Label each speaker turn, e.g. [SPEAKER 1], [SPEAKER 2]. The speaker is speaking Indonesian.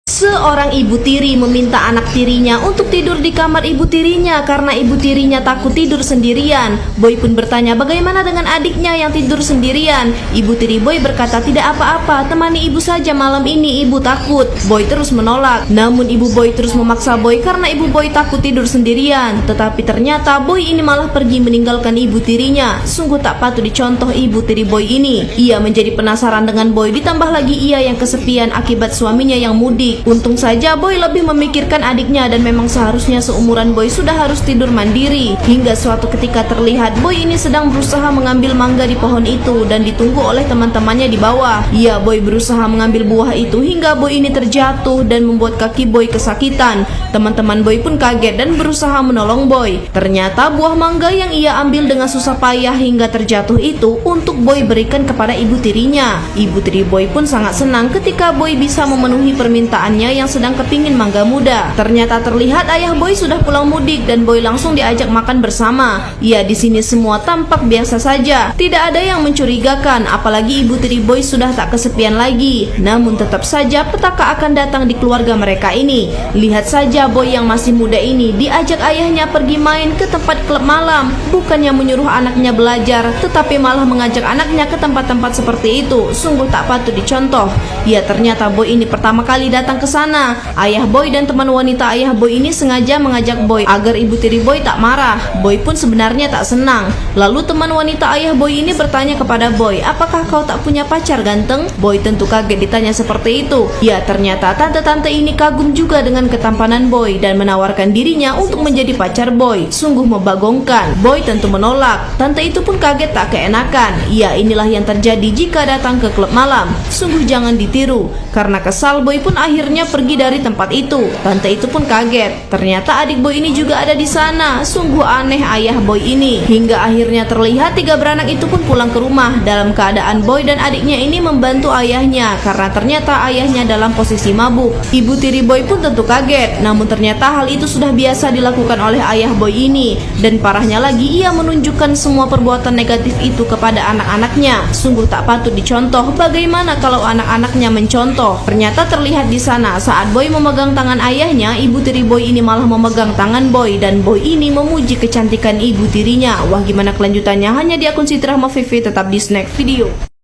[SPEAKER 1] Seorang ibu tiri meminta anak tirinya untuk tidur di kamar ibu tirinya karena ibu tirinya takut tidur sendirian. Boy pun bertanya bagaimana dengan adiknya yang tidur sendirian. Ibu tiri Boy berkata tidak apa-apa, temani ibu saja malam ini, ibu takut. Boy terus menolak, namun ibu Boy terus memaksa Boy karena ibu Boy takut tidur sendirian. Tetapi ternyata Boy ini malah pergi meninggalkan ibu tirinya. Sungguh tak patut dicontoh ibu tiri Boy ini. Ia menjadi penasaran dengan Boy, ditambah lagi ia yang kesepian akibat suaminya yang mudik. Untung saja Boy lebih memikirkan adiknya dan memang seharusnya seumuran Boy sudah harus tidur mandiri. Hingga suatu ketika terlihat Boy ini sedang berusaha mengambil mangga di pohon itu dan ditunggu oleh teman-temannya di bawah. Ya, Boy berusaha mengambil buah itu hingga Boy ini terjatuh dan membuat kaki Boy kesakitan. Teman-teman Boy pun kaget dan berusaha menolong Boy. Ternyata buah mangga yang ia ambil dengan susah payah hingga terjatuh itu untuk Boy berikan kepada ibu tirinya. Ibu tiri Boy pun sangat senang ketika Boy bisa memenuhi permintaan yang sedang kepingin mangga muda. Ternyata terlihat ayah Boy sudah pulang mudik dan Boy langsung diajak makan bersama. Ya, di sini semua tampak biasa saja, tidak ada yang mencurigakan, apalagi ibu tiri Boy sudah tak kesepian lagi. Namun tetap saja petaka akan datang di keluarga mereka ini. Lihat saja Boy yang masih muda ini diajak ayahnya pergi main ke tempat klub malam. Bukannya menyuruh anaknya belajar, tetapi malah mengajak anaknya ke tempat-tempat seperti itu. Sungguh tak patut dicontoh. Ya, ternyata Boy ini pertama kali datang ke sana. Ayah Boy dan teman wanita ayah Boy ini sengaja mengajak Boy agar ibu tiri Boy tak marah. Boy pun sebenarnya tak senang. Lalu teman wanita ayah Boy ini bertanya kepada Boy, apakah kau tak punya pacar ganteng? Boy tentu kaget ditanya seperti itu. Ya, ternyata tante-tante ini kagum juga dengan ketampanan Boy dan menawarkan dirinya untuk menjadi pacar Boy. Sungguh membagongkan. Boy tentu menolak. Tante itu pun kaget tak keenakan. Ya, inilah yang terjadi jika datang ke klub malam. Sungguh jangan ditiru. Karena kesal, Boy pun akhirnya pergi dari tempat itu. Tante itu pun kaget. Ternyata adik Boy ini juga ada di sana. Sungguh aneh ayah Boy ini. Hingga akhirnya terlihat tiga beranak itu pun pulang ke rumah dalam keadaan Boy dan adiknya ini membantu ayahnya karena ternyata ayahnya dalam posisi mabuk. Ibu tiri Boy pun tentu kaget. Namun ternyata hal itu sudah biasa dilakukan oleh ayah Boy ini. Dan parahnya lagi, ia menunjukkan semua perbuatan negatif itu kepada anak-anaknya. Sungguh tak patut dicontoh. Bagaimana kalau anak-anaknya mencontoh? Ternyata terlihat di sana saat Boy memegang tangan ayahnya, ibu tiri Boy ini malah memegang tangan Boy dan Boy ini memuji kecantikan ibu tirinya. Wah, gimana kelanjutannya? Hanya di akun Siti Rahma VV. Tetap di Snack Video.